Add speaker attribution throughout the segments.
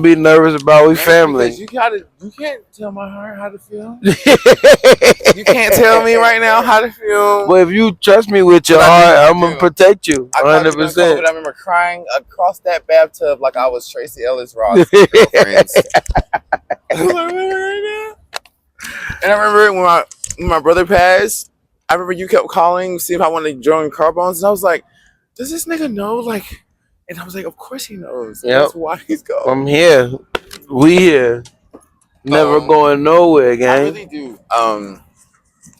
Speaker 1: Be nervous about we family.
Speaker 2: Because you can't tell my heart how to feel. You can't tell me right now how to feel.
Speaker 1: Well, if you trust me with your heart, I'm gonna protect you.
Speaker 2: I
Speaker 1: 100%.
Speaker 2: I remember crying across that bathtub like I was Tracy Ellis Ross' girlfriends. And I remember when my brother passed, I remember you kept calling, see if I wanted to join Car Bones, and I was like, does this nigga know? Like, and I was like, of course he knows. Yep. That's why he's gone.
Speaker 1: I'm here. We here. Never going nowhere, gang.
Speaker 2: I really do. I'm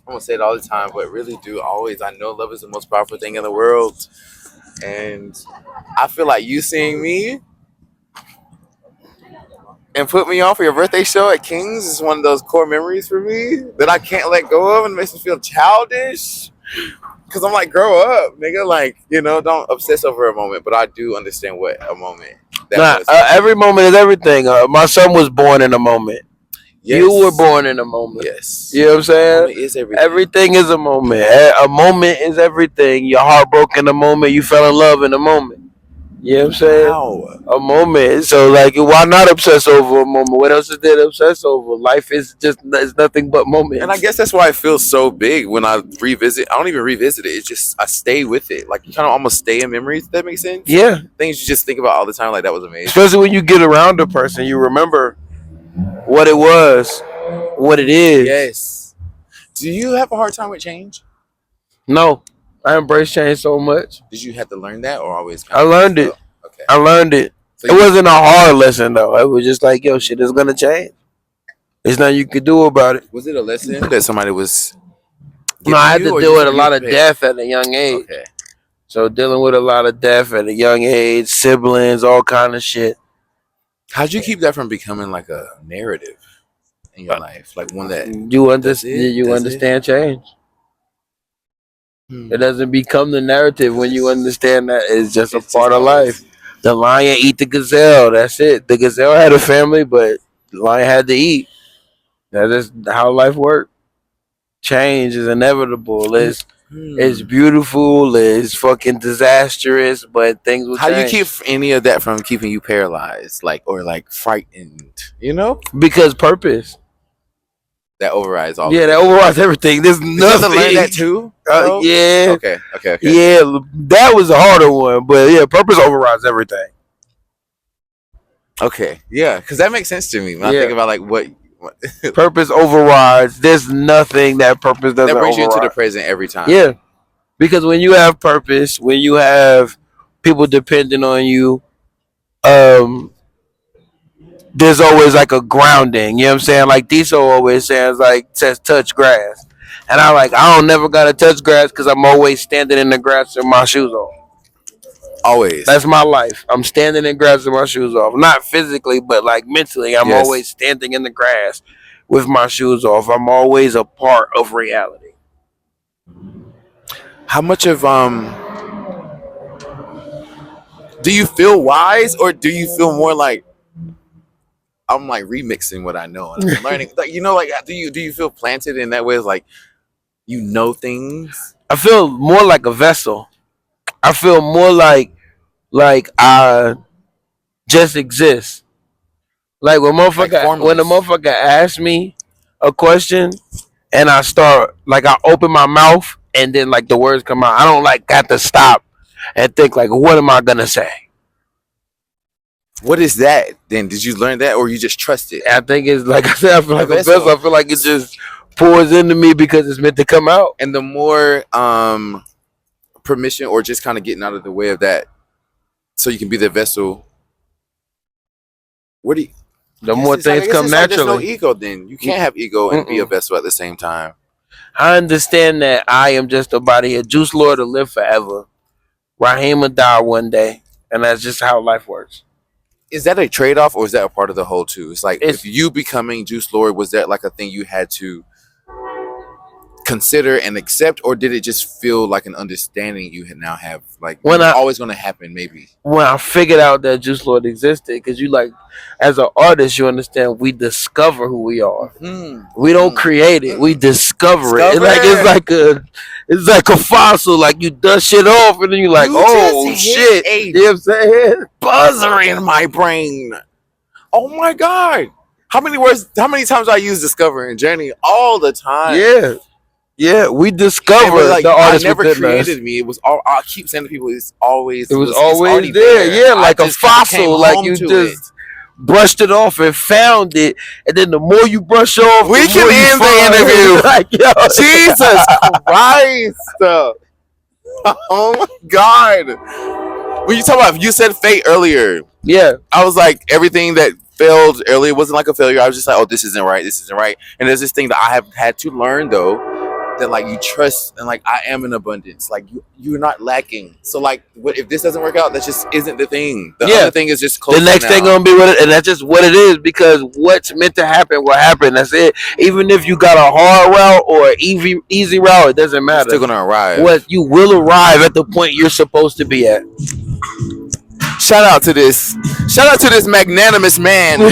Speaker 2: gonna say it all the time, but really do always. I know love is the most powerful thing in the world, and I feel like you seeing me and put me on for your birthday show at King's is one of those core memories for me that I can't let go of, and it makes me feel childish. Cause I'm like, grow up, nigga. Like, you know, don't obsess over a moment. But I do understand what a moment.
Speaker 1: Every moment is everything. My son was born in a moment. Yes. You were born in a moment.
Speaker 2: Yes.
Speaker 1: You know what I'm saying?
Speaker 2: Is everything.
Speaker 1: Everything is a moment. A moment is everything. Your heart broke in a moment. You fell in love in a moment. You know what I'm saying?
Speaker 2: Wow.
Speaker 1: A moment. So, like, why not obsess over a moment? What else is there to obsess over? Life is it's nothing but moments.
Speaker 2: And I guess that's why it feels so big when I revisit. I don't even revisit it. It's just, I stay with it. Like, you kind of almost stay in memories, if that makes sense?
Speaker 1: Yeah.
Speaker 2: Things you just think about all the time. Like, that was amazing.
Speaker 1: Especially when you get around a person, you remember what it was, what it is.
Speaker 2: Yes. Do you have a hard time with change?
Speaker 1: No. I embrace change so much.
Speaker 2: Did you have to learn that or always?
Speaker 1: I learned it. Okay. I learned it. So it wasn't a hard lesson though. It was just like, yo, shit is gonna change. There's nothing you could do about it.
Speaker 2: Was it a lesson that somebody was?
Speaker 1: No, I had to deal with a lot of death at a young age. Okay. So dealing with a lot of death at a young age, siblings, all kind of shit.
Speaker 2: How'd you keep that from becoming like a narrative in your life, like one that
Speaker 1: you understand? You understand change. It doesn't become the narrative when you understand that it's just a part of life. The lion eat the gazelle. That's it. The gazelle had a family, but the lion had to eat. That is how life works. Change is inevitable. It's beautiful. It's fucking disastrous, but things will change.
Speaker 2: How do you keep any of that from keeping you paralyzed, like or like frightened? You know,
Speaker 1: because purpose.
Speaker 2: That overrides all.
Speaker 1: Yeah, that overrides everything. There's nothing.
Speaker 2: You have to learn that too.
Speaker 1: Yeah.
Speaker 2: Okay.
Speaker 1: Yeah, that was a harder one, but yeah, purpose overrides everything.
Speaker 2: Okay. Yeah, because that makes sense to me when I think about like what
Speaker 1: purpose overrides. There's nothing that purpose doesn't.
Speaker 2: That brings
Speaker 1: override.
Speaker 2: You into the present every time.
Speaker 1: Yeah, because when you have purpose, when you have people depending on you, there's always like a grounding, you know what I'm saying? Like Diesel always says touch grass. And I don't never gotta touch grass because I'm always standing in the grass with my shoes off.
Speaker 2: Always.
Speaker 1: That's my life. I'm standing in grass with my shoes off. Not physically, but like mentally. I'm always standing in the grass with my shoes off. I'm always a part of reality.
Speaker 2: How much of do you feel wise or do you feel more like I'm like remixing what I know and I'm learning? Like, you know, like do you feel planted in that way? It's like you know things?
Speaker 1: I feel more like a vessel. I feel more like I just exist. Like when the motherfucker asks me a question and I start like I open my mouth and then like the words come out. I don't like got to stop and think like what am I gonna say?
Speaker 2: What is that then? Did you learn that or you just trust it?
Speaker 1: I think it's like I said, I feel like a vessel. I feel like it just pours into me because it's meant to come out.
Speaker 2: And the more permission or just kind of getting out of the way of that so you can be the vessel.
Speaker 1: The more things come naturally.
Speaker 2: There's no ego then. You can't have ego and be a vessel at the same time.
Speaker 1: I understand that I am just a body. A Jooselord to live forever. Raheem will die one day. And that's just how life works.
Speaker 2: Is that a trade-off or is that a part of the whole too? It's like if you becoming Jooselord, was that like a thing you had to consider and accept, or did it just feel like an understanding you now have? Like always going to happen, maybe. When I
Speaker 1: figured out that Jooselord existed, because you like, as an artist, you understand we discover who we are. We don't create it, we discover it. It's like a fossil. Like you dust shit off, and then you're like, oh shit! You know what I'm saying?
Speaker 2: Buzzer in my brain. Oh my god! How many words? How many times I use discover and journey? All the time.
Speaker 1: Yeah. Yeah, we discovered
Speaker 2: like,
Speaker 1: the artist
Speaker 2: I never
Speaker 1: within
Speaker 2: created
Speaker 1: us.
Speaker 2: me. It was all. I keep saying to people, it's always.
Speaker 1: It was
Speaker 2: It's
Speaker 1: always
Speaker 2: already
Speaker 1: there. Yeah, like
Speaker 2: I
Speaker 1: a
Speaker 2: just kinda came
Speaker 1: fossil. Like
Speaker 2: home
Speaker 1: you
Speaker 2: to
Speaker 1: just
Speaker 2: it.
Speaker 1: brushed it off and found it, and then the more you brush off,
Speaker 2: We
Speaker 1: the
Speaker 2: can
Speaker 1: more you
Speaker 2: end the
Speaker 1: find.
Speaker 2: interview.
Speaker 1: Like, yo,
Speaker 2: Jesus Christ! Oh my god! When you talk about, you said fate earlier.
Speaker 1: yeah,
Speaker 2: I was like, everything that failed earlier wasn't like a failure. I was just like, oh, this isn't right. This isn't right. And there's this thing that I have had to learn though, that like you trust and like I am in abundance. Like you're not lacking. So like, what if this doesn't work out? That just isn't the thing. The
Speaker 1: yeah.
Speaker 2: other thing is just
Speaker 1: The
Speaker 2: closer
Speaker 1: next thing
Speaker 2: now.
Speaker 1: gonna be what it, and that's just what it is. Because what's meant to happen will happen. That's it. Even if you got a hard route or easy route, it doesn't
Speaker 2: You're
Speaker 1: matter.
Speaker 2: still gonna arrive.
Speaker 1: What you will arrive at the point you're supposed to be at.
Speaker 2: Shout out to this magnanimous man who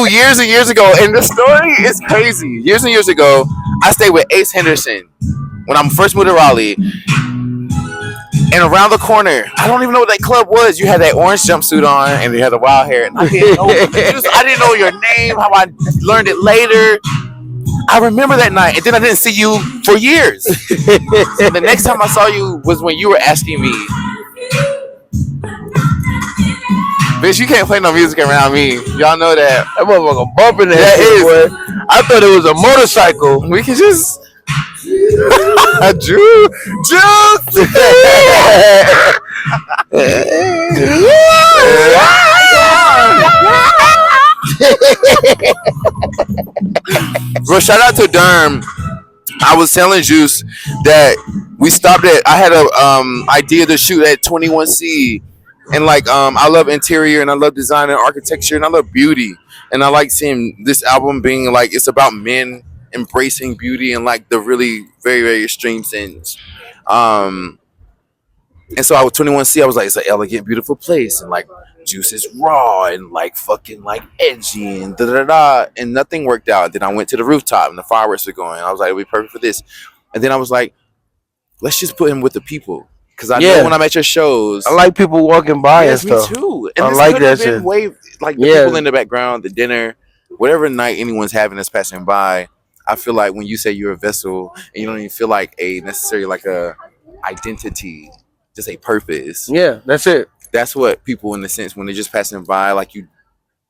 Speaker 2: years and years ago, and the story is crazy. Years and years ago, I stayed with Ace Henderson when I first moved to Raleigh. And around the corner, I don't even know what that club was. You had that orange jumpsuit on, and you had the wild hair. And I didn't know, I didn't know your name. How I learned it later. I remember that night, and then I didn't see you for years. So the next time I saw you was when you were asking me, "Bitch, you can't play no music around me." Y'all know that.
Speaker 1: That motherfucker bumping that shit, boy. I thought it was a motorcycle.
Speaker 2: We can just. Juice. Bro, shout out to Durham. I was telling Juice that we stopped at. I had a idea to shoot at 21C, and like I love interior and I love design and architecture and I love beauty, and I like seeing this album being like it's about men embracing beauty and like the really very very extreme things. And so I was 21C. I was like, it's an elegant, beautiful place, and like Juice is raw and like fucking like edgy and da da da. And nothing worked out. Then I went to the rooftop and the fireworks were going. I was like, it'll be perfect for this. And then I was like, let's just put him with the people, because I know when I'm at your shows,
Speaker 1: I like people walking by and stuff.
Speaker 2: Me too. And
Speaker 1: I
Speaker 2: this
Speaker 1: like
Speaker 2: could
Speaker 1: that
Speaker 2: have been
Speaker 1: shit.
Speaker 2: way like the people in the background, the dinner, whatever night anyone's having that's passing by. I feel like when you say you're a vessel and you don't even feel like a necessarily like a identity, just a purpose.
Speaker 1: Yeah, that's it.
Speaker 2: That's what people, in a sense, when they're just passing by, like you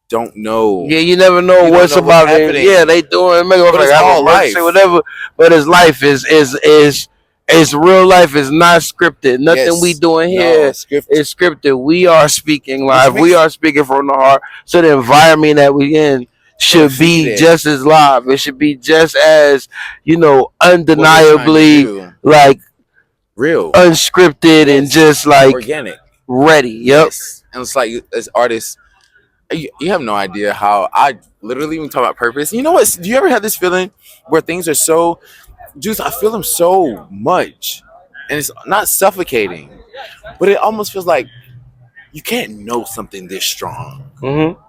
Speaker 2: don't know.
Speaker 1: Yeah, you never know what's about it. Yeah, they doing make
Speaker 2: like
Speaker 1: all life, whatever. But his life is real life is not scripted. Nothing we doing here is scripted. We are speaking live. We are speaking from the heart. So the environment that we in should be just as live. It should be just as, undeniably like
Speaker 2: real,
Speaker 1: unscripted, and just like
Speaker 2: organic,
Speaker 1: ready. Yep.
Speaker 2: Yes. And it's like, as artists, you have no idea how I literally, when we talk about purpose. You know what? Do you ever have this feeling where things are so, Juice, I feel them so much, and it's not suffocating, but it almost feels like you can't know something this strong.
Speaker 1: Mm-hmm.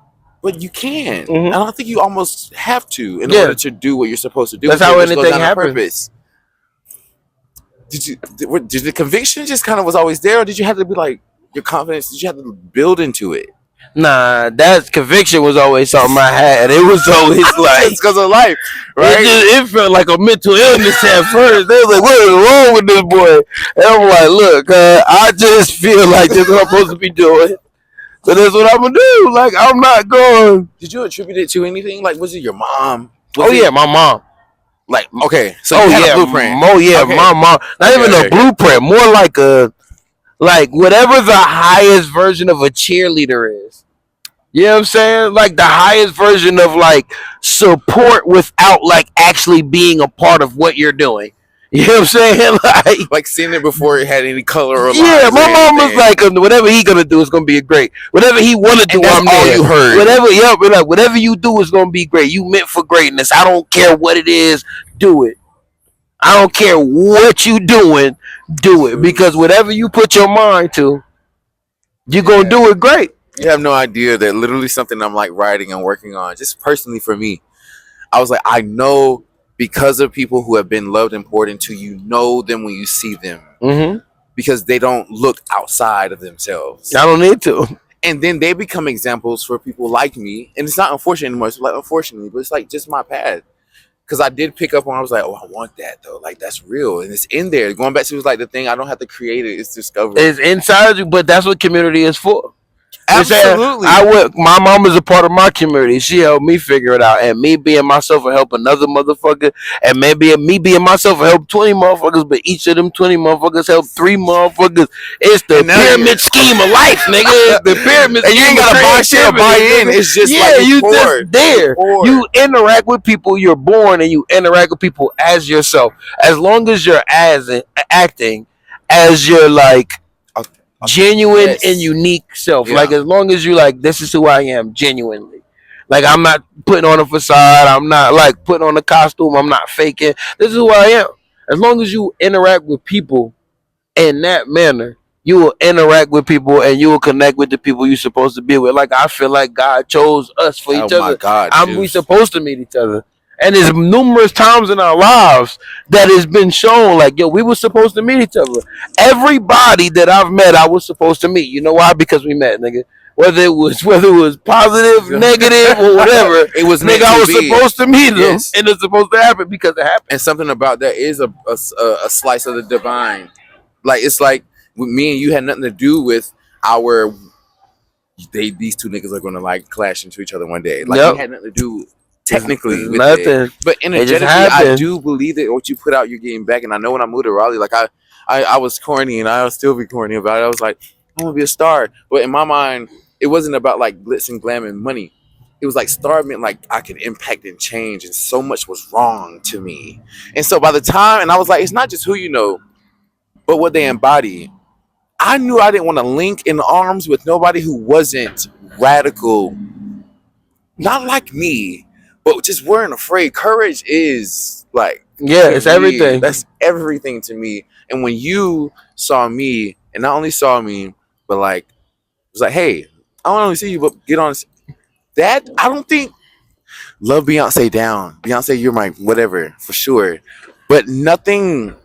Speaker 2: But you can. Mm-hmm. And I think you almost have to in order to do what you're supposed to do.
Speaker 1: That's how anything happens.
Speaker 2: Did the conviction just kind of was always there, or did you have to be like your confidence? Did you have to build into it?
Speaker 1: Nah, that conviction was always something I had. It was always like
Speaker 2: it's because of life, right?
Speaker 1: It felt like a mental illness at first. They was like, "What is wrong with this boy?" And I'm like, "Look, I just feel like this is what I'm supposed to be doing. So that's what I'm gonna do. Like, I'm not going."
Speaker 2: Did you attribute it to anything? Like, was it your mom?
Speaker 1: Yeah, my mom.
Speaker 2: Like, okay, so you had a blueprint.
Speaker 1: My mom. Not even a blueprint. More like whatever the highest version of a cheerleader is. You know what I'm saying? Like the highest version of like support without like actually being a part of what you're doing. You know what I'm saying?
Speaker 2: Like seeing it before it had any color or
Speaker 1: yeah, my mom was like, whatever he gonna do is gonna be great. Whatever he wanna do, I'm there.
Speaker 2: All you heard.
Speaker 1: Whatever you do is gonna be great. You meant for greatness. I don't care what it is, do it. I don't care what you doing, do it. Because whatever you put your mind to, you're gonna do it great.
Speaker 2: You have no idea that literally something I'm like writing and working on, just personally for me. I was like, I know because of people who have been loved and poured into, you know them when you see them.
Speaker 1: Mm-hmm.
Speaker 2: Because they don't look outside of themselves.
Speaker 1: I don't need to.
Speaker 2: And then they become examples for people like me. And it's not unfortunate anymore. It's like unfortunately, but it's like just my path. Because I did pick up on, I was like, oh, I want that though. Like that's real, and it's in there. Going back to like the thing, I don't have to create it; it's discovered.
Speaker 1: It's inside you, but that's what community is for.
Speaker 2: Absolutely.
Speaker 1: My mom is a part of my community. She helped me figure it out, and me being myself will help another motherfucker, and maybe me being myself will help 20 motherfuckers, but each of them 20 motherfuckers help 3 motherfuckers. It's the pyramid scheme of life, nigga. The pyramid.
Speaker 2: And you ain't gotta buy shit or buy in. It's just
Speaker 1: you just there. You interact with people. You're born, and you interact with people as yourself. As long as you're acting as your like genuine and unique self. Like as long as you like, this is who I am genuinely. Like I'm not putting on a facade. I'm not like putting on a costume. I'm not faking. This is who I am. As long as you interact with people in that manner, you will interact with people and you will connect with the people you're supposed to be with. Like I feel like God chose us for each other. Oh my God, we supposed to meet each other. And there's numerous times in our lives that has been shown like, yo, we were supposed to meet each other. Everybody that I've met, I was supposed to meet. You know why? Because we met, nigga. Whether it was positive, negative, or whatever, it was nigga. I was supposed to meet them, and it's supposed to happen because it happened.
Speaker 2: And something about that is a slice of the divine. Like it's like with me and you had nothing to do with our. These two niggas are gonna like clash into each other one day. Like we had nothing to do. Technically, with nothing. It. But energetically, I do believe that what you put out, you're getting back. And I know when I moved to Raleigh, like I was corny, and I'll still be corny about it. I was like, I want to be a star. But in my mind, it wasn't about like glitz and glam and money. It was like star meant like I could impact and change, and so much was wrong to me. And so by the time, and I was like, it's not just who you know, but what they embody. I knew I didn't want to link in arms with nobody who wasn't radical, not like me. But just weren't afraid. Courage is like
Speaker 1: it's everything.
Speaker 2: That's everything to me. And when you saw me, and not only saw me, but like it was like, hey, I don't only see you, but get on that. I don't think love Beyonce down. Beyonce, you're my whatever for sure. But nothing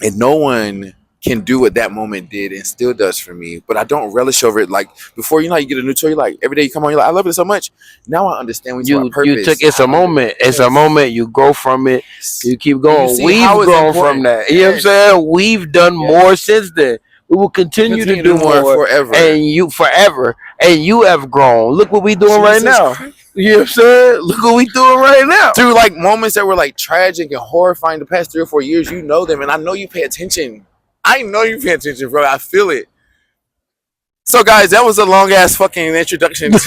Speaker 2: and no one can do what that moment did and still does for me. But I don't relish over it. Like before, you know, you get a new toy, you're like every day you come on, you're like, I love it so much. Now I understand when you purpose.
Speaker 1: You took it's a moment. It's a moment. You grow from it. You keep going. We've grown from that. You know what I'm saying? We've done more since then. We will continue to do more
Speaker 2: forever.
Speaker 1: And you have grown. Look what we doing right now. You know what I'm saying? Look what we doing right now.
Speaker 2: Through like moments that were like tragic and horrifying the past 3 or 4 years, you know them, and I know you pay attention. I know you pay attention, bro. I feel it. So, guys, that was a long ass fucking introduction to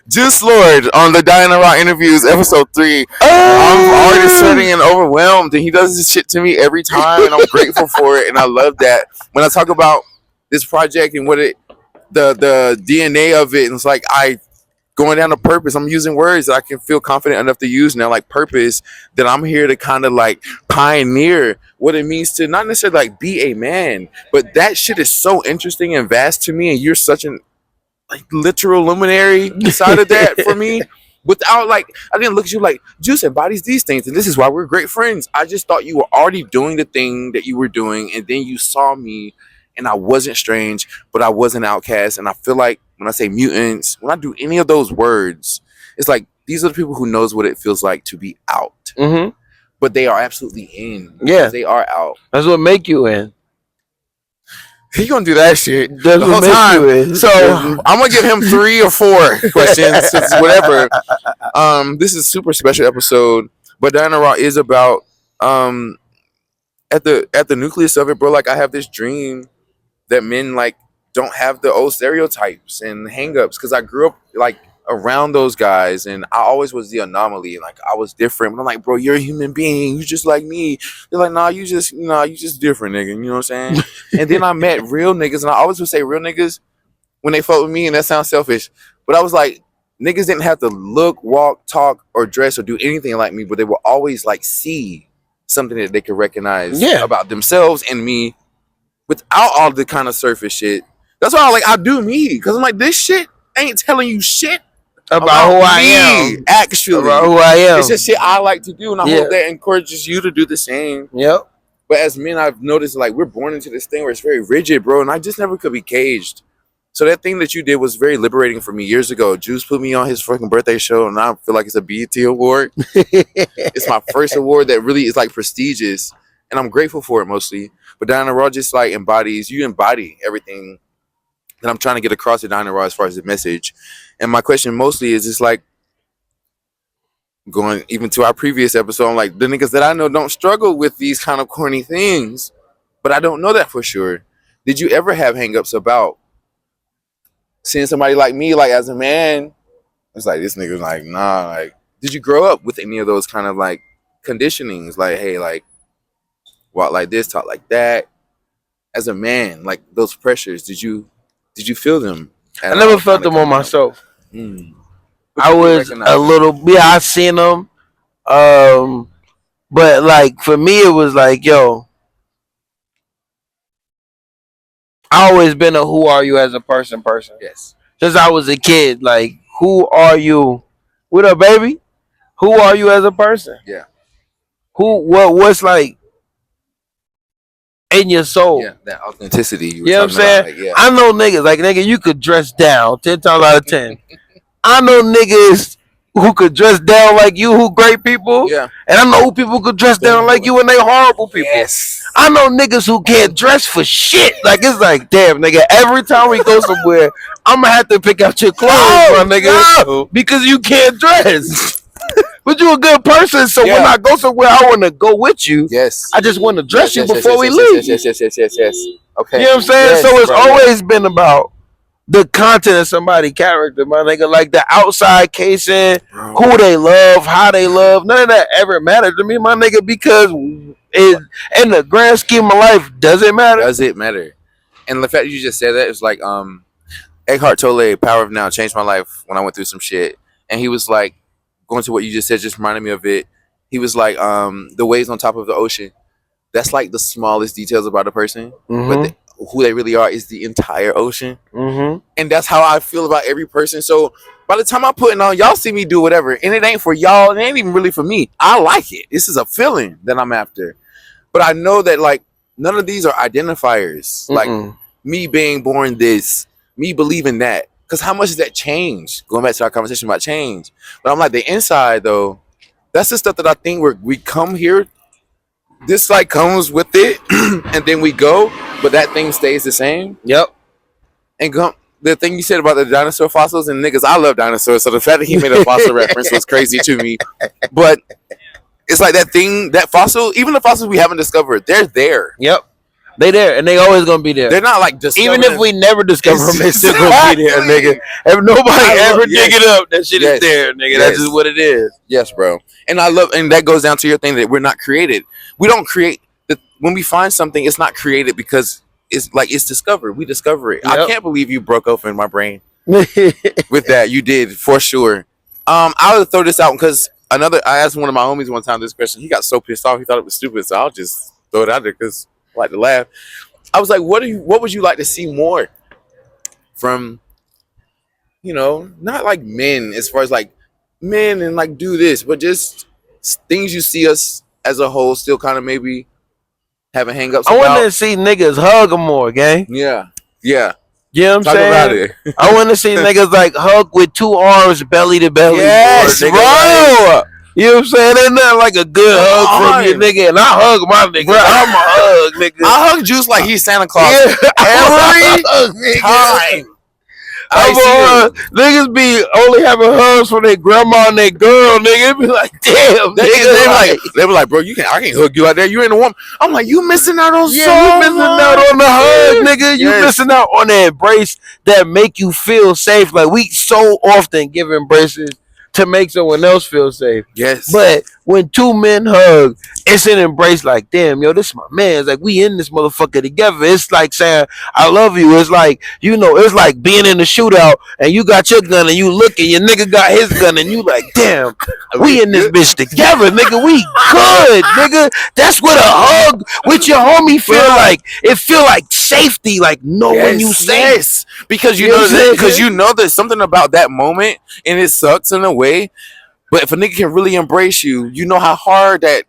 Speaker 2: Jooselord on the Diana Raw Interviews, episode 3. I'm already sweating and overwhelmed, and he does this shit to me every time, and I'm grateful for it, and I love that. When I talk about this project and what the DNA of it, and it's like going down to purpose. I'm using words that I can feel confident enough to use now, like purpose, that I'm here to kind of like pioneer what it means to not necessarily like be a man, but that shit is so interesting and vast to me, and you're such an like literal luminary inside of that for me. Without like, I didn't look at you like Juice embodies these things, and this is why we're great friends. I just thought you were already doing the thing that you were doing, and then you saw me, and I wasn't strange, but I was an outcast. And I feel like when I say mutants, when I do any of those words, it's like these are the people who knows what it feels like to be out.
Speaker 1: Mm-hmm.
Speaker 2: But they are absolutely in.
Speaker 1: Yeah.
Speaker 2: They are out.
Speaker 1: That's what make you in.
Speaker 2: He gonna do that shit the whole time. So I'm gonna give him 3 or 4 questions, whatever. This is a super special episode, but Diana Raw is about at the nucleus of it, bro. Like I have this dream that men like don't have the old stereotypes and hangups, because I grew up like around those guys, and I always was the anomaly. Like I was different, but I'm like, bro, you're a human being. You just like me. They're like, nah, you just different, nigga. You know what I'm saying? And then I met real niggas, and I always would say real niggas when they fuck with me, and that sounds selfish, but I was like, niggas didn't have to look, walk, talk, or dress or do anything like me, but they would always like see something that they could recognize about themselves and me without all the kind of surface shit. That's why I do me, because I'm like, this shit ain't telling you shit
Speaker 1: about who I am.
Speaker 2: Actually,
Speaker 1: about who I am.
Speaker 2: It's just shit I like to do, and I hope that encourages you to do the same.
Speaker 1: Yep.
Speaker 2: But as men, I've noticed like we're born into this thing where it's very rigid, bro, and I just never could be caged. So that thing that you did was very liberating for me years ago. Juice put me on his fucking birthday show, and I feel like it's a BET award. It's my first award that really is like prestigious, and I'm grateful for it mostly. But Diana Raw just like you embody everything that I'm trying to get across to Diana Raw as far as the message. And my question mostly is just like going even to our previous episode, I'm like, the niggas that I know don't struggle with these kind of corny things, but I don't know that for sure. Did you ever have hangups about seeing somebody like me, like as a man? It's like, this nigga's like, nah, like, did you grow up with any of those kind of like conditionings? Like, hey, like, walk like this, talk like that. As a man, like those pressures, did you feel them?
Speaker 1: I never felt them on myself. I was a little, I seen them. But like for me, it was like, yo, I always been a who are you as a person.
Speaker 2: Yes.
Speaker 1: Since I was a kid, like, who are you? What up, baby? Who are you as a person?
Speaker 2: Yeah.
Speaker 1: What's like in your soul?
Speaker 2: Yeah, that authenticity.
Speaker 1: You know what I'm saying?
Speaker 2: Like, yeah.
Speaker 1: I know niggas, like, nigga, you could dress down 10 times out of 10. I know niggas who could dress down like you, who great people.
Speaker 2: Yeah.
Speaker 1: And I know who people could dress down like you and they horrible people.
Speaker 2: Yes.
Speaker 1: I know niggas who can't dress for shit. Like, it's like, damn, nigga, every time we go somewhere, I'm gonna have to pick out your clothes, my nigga, because you can't dress. But you a good person, so when I go somewhere, I want to go with you.
Speaker 2: Yes.
Speaker 1: I just want to dress you before we leave.
Speaker 2: Yes. Okay.
Speaker 1: You know what I'm saying? So it's always been about the content of somebody's character, my nigga. Like the outside casing, who they love, how they love. None of that ever mattered to me, my nigga, because it, in the grand scheme of life, does it matter?
Speaker 2: Does it matter? And the fact that you just said that is like, Eckhart Tolle, Power of Now, changed my life when I went through some shit. And he was like, going to what you just said just reminded me of it. He was like, the waves on top of the ocean. That's like the smallest details about a person. But who they really are is the entire ocean. And that's how I feel about every person. So by the time I'm putting on, y'all see me do whatever, and it ain't for y'all, and it ain't even really for me. I like it. This is a feeling that I'm after. But I know that like none of these are identifiers. Like me being born this, me believing that. Because how much does that change? Going back to our conversation about change. But I'm like, the inside though, that's the stuff that I think we come here. This like comes with it, and then we go, but that thing stays the same.
Speaker 1: Yep.
Speaker 2: And the thing you said about the dinosaur fossils, and niggas, I love dinosaurs, so the fact that he made a fossil reference was crazy to me. But it's like that thing, that fossil, even the fossils we haven't discovered, they're there.
Speaker 1: Yep. They there, and they always gonna be there.
Speaker 2: They're not like
Speaker 1: even if we never discover them, they still gonna be there, nigga. If nobody ever dig it up, that shit is there, nigga. That's just what it is.
Speaker 2: Yes, bro. And and that goes down to your thing that we're not created. We don't create when we find something. It's not created because it's discovered. We discover it. Yep. I can't believe you broke open my brain with that. You did for sure. I'll throw this out because I asked one of my homies one time this question. He got so pissed off he thought it was stupid. So I'll just throw it out there because I like to laugh. I was like, what would you like to see more from, not like men as far as like men and like do this, but just things you see us as a whole still kind of maybe having hangups about.
Speaker 1: I want to see niggas hug them more, gang.
Speaker 2: Yeah.
Speaker 1: You know what I'm
Speaker 2: Talk
Speaker 1: saying?
Speaker 2: about it.
Speaker 1: I want to see niggas like hug with 2 arms, belly to belly.
Speaker 2: Yes,
Speaker 1: more,
Speaker 2: bro.
Speaker 1: You know what I'm saying? There's nothing like a good hug from your nigga, and I hug my nigga. Bro. I'm a hug, nigga.
Speaker 2: I hug Juice like he's Santa Claus every time.
Speaker 1: Niggas be only having hugs for their grandma and their girl, nigga. It be like, damn,
Speaker 2: they be like, bro, I can't hug you out there. You ain't a woman. I'm like, you missing out on
Speaker 1: you missing out on the hug, nigga. You missing out on the embrace that make you feel safe. Like, we so often give embraces to make someone else feel safe.
Speaker 2: Yes.
Speaker 1: But when 2 men hug, it's an embrace like, damn, yo, this is my man. It's like, we in this motherfucker together. It's like saying, I love you. It's like, it's like being in the shootout and you got your gun and you look and your nigga got his gun and you like, damn, we in this bitch together, nigga. We good, nigga. That's what a hug with your homie feel like. It feel like safety, like knowing you safe.
Speaker 2: Yes. Because you know there's something about that moment and it sucks in a way. But if a nigga can really embrace you, you know how hard that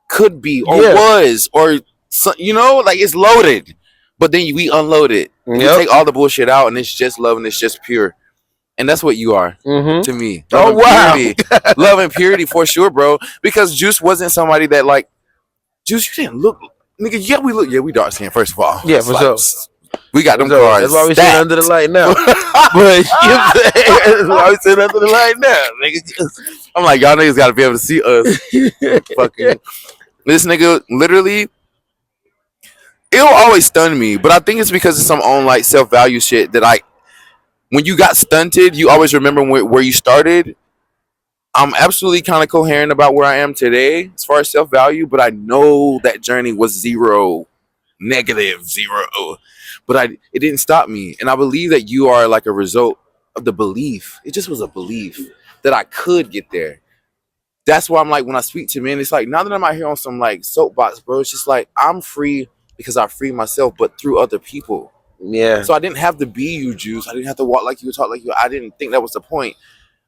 Speaker 2: could be or was, or So, like it's loaded, but then we unload it. We take all the bullshit out, and it's just love, and it's just pure. And that's what you are to me. Love and purity. Love and purity for sure, bro. Because Juice wasn't somebody that like Juice. You didn't look, nigga. Yeah, we look. Yeah, we dark skin. First of all,
Speaker 1: yeah, for sure.
Speaker 2: We got them cars.
Speaker 1: That's why we sit under the light now. But that's why we sit under the light now, nigga.
Speaker 2: I'm like, y'all niggas got to be able to see us. Fucking this nigga, literally. It'll always stun me, but I think it's because of some own like self value shit that when you got stunted, you always remember where you started. I'm absolutely kind of coherent about where I am today as far as self value, but I know that journey was zero, negative zero, but it didn't stop me, and I believe that you are like a result of the belief. It just was a belief that I could get there. That's why I'm like when I speak to men, it's like now that I'm out here on some like soapbox, bro, it's just like I'm free because I free myself, but through other people.
Speaker 1: Yeah.
Speaker 2: So I didn't have to be you, Juice. I didn't have to walk like you, talk like you. I didn't think that was the point.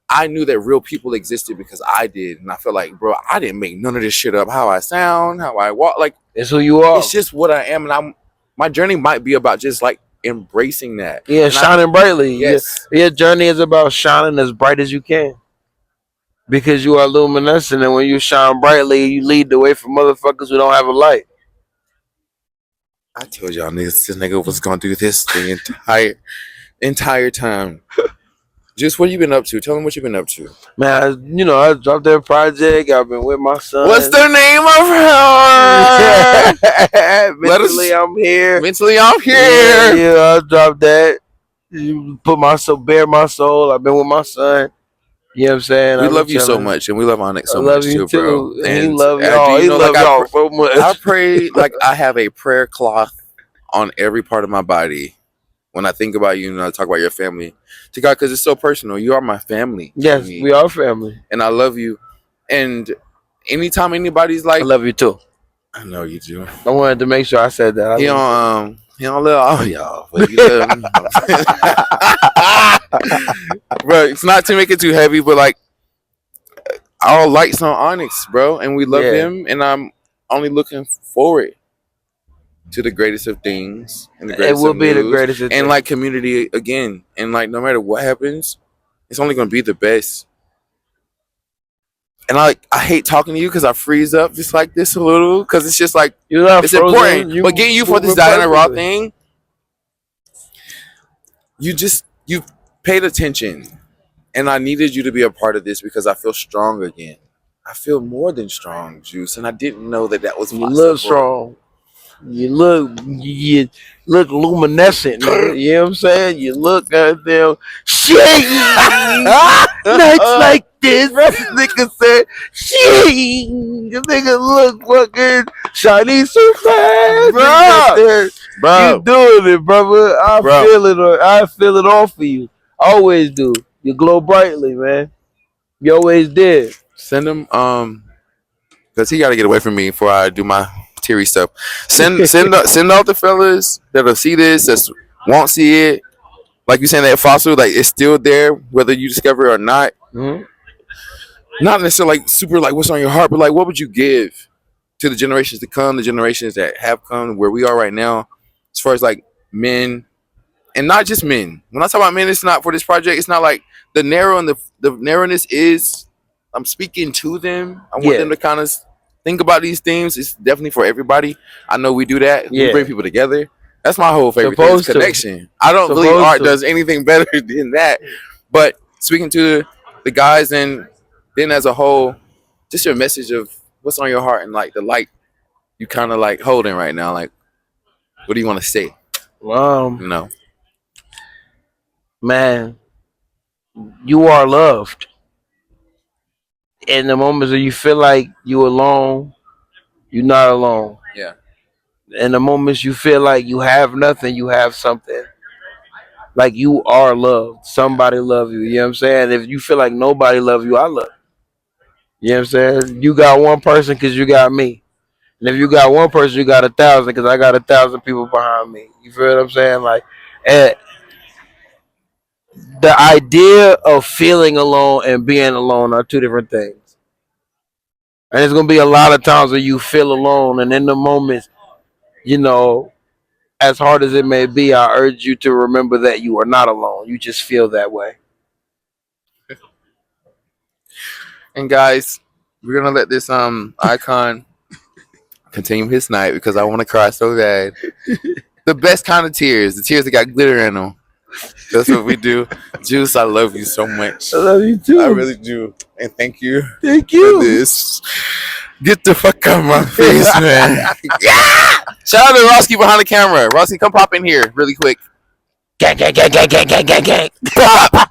Speaker 2: I knew that real people existed because I did. And I feel like, bro, I didn't make none of this shit up. How I sound, how I walk. Like,
Speaker 1: it's who you are.
Speaker 2: It's just what I am. And my journey might be about just like embracing that.
Speaker 1: Yeah, and shining brightly.
Speaker 2: Yes.
Speaker 1: Your journey is about shining as bright as you can. Because you are luminescent. And when you shine brightly, you lead the way for motherfuckers who don't have a light.
Speaker 2: I told y'all niggas this nigga was gonna do this the entire time. Just what you been up to? Tell them what you been up to.
Speaker 1: Man, I dropped that project. I've been with my son.
Speaker 2: What's the name of her?
Speaker 1: Mentally, I'm here.
Speaker 2: Mentally, I'm here.
Speaker 1: Yeah, I dropped that. Put myself, bare my soul. I've been with my son. You know what I'm saying?
Speaker 2: We love you so much, and we love Onyx so much too, bro.
Speaker 1: And he love y'all. He love y'all so much.
Speaker 2: I pray like I have a prayer cloth on every part of my body when I think about you and I talk about your family to God, because it's so personal. You are my family.
Speaker 1: Yes, we are family,
Speaker 2: and I love you. And anytime anybody's like,
Speaker 1: I love you too.
Speaker 2: I know you do.
Speaker 1: I wanted to make sure I said that.
Speaker 2: He don't love all y'all, but you love me. Bro, it's not to make it too heavy, but like our lights on Onyx, bro, and we love him, and I'm only looking forward to the greatest of things, and the greatest
Speaker 1: it will be the greatest of
Speaker 2: and like community again, and like no matter what happens, it's only gonna be the best. And I hate talking to you because I freeze up just like this a little, because it's just like it's important. But getting you for this Diana Raw thing, you paid attention, and I needed you to be a part of this because I feel strong again. I feel more than strong, Juice, and I didn't know that was possible.
Speaker 1: You look strong. You look luminescent. You know what I'm saying? You look goddamn shit. Nights like this, nigga said, shit. This nigga look fucking shiny so fast, bro. You doing it, brother? Feel it. I feel it all for you. Always do. You glow brightly, man. You always did.
Speaker 2: Send him, because he got to get away from me before I do my teary stuff. Send out the fellas that'll see this, that won't see it. Like you saying, that fossil, like it's still there, whether you discover it or not.
Speaker 1: Mm-hmm.
Speaker 2: Not necessarily like super like what's on your heart, but like what would you give to the generations to come, the generations that have come, where we are right now, as far as like men, and not just men. When I talk about men, it's not for this project. It's not like the narrow and the narrowness is. I'm speaking to them. I want them to kind of think about these themes. It's definitely for everybody. I know we do that. We bring people together. That's my whole favorite thing, is connection. I don't believe art does anything better than that. But speaking to the guys, and then as a whole, just your message of what's on your heart and like the light you kind of like holding right now. Like, what do you want to say?
Speaker 1: Man, you are loved. In the moments that you feel like you alone, you're not alone.
Speaker 2: Yeah.
Speaker 1: In the moments you feel like you have nothing, you have something. Like you are loved. Somebody love you. You know what I'm saying? If you feel like nobody love you, I love you. You know what I'm saying? You got one person because you got me. And if you got one person, you got 1,000 because I got 1,000 people behind me. You feel what I'm saying? Like, the idea of feeling alone and being alone are two different things. And there's going to be a lot of times where you feel alone, and in the moments, you know, as hard as it may be, I urge you to remember that you are not alone. You just feel that way.
Speaker 2: And guys, we're gonna let this icon continue his night because I want to cry so bad. The best kind of tears, the tears that got glitter in them. That's what we do. Juice, I love you so much.
Speaker 1: I love you too.
Speaker 2: I really do. And thank you.
Speaker 1: Thank you.
Speaker 2: For this. Get the fuck out of my face, man. Yeah! Shout out to Roski behind the camera. Roski, come pop in here really quick.
Speaker 1: Gang, gang, gang, gang, gang, gang, gang, gang.
Speaker 2: Pop!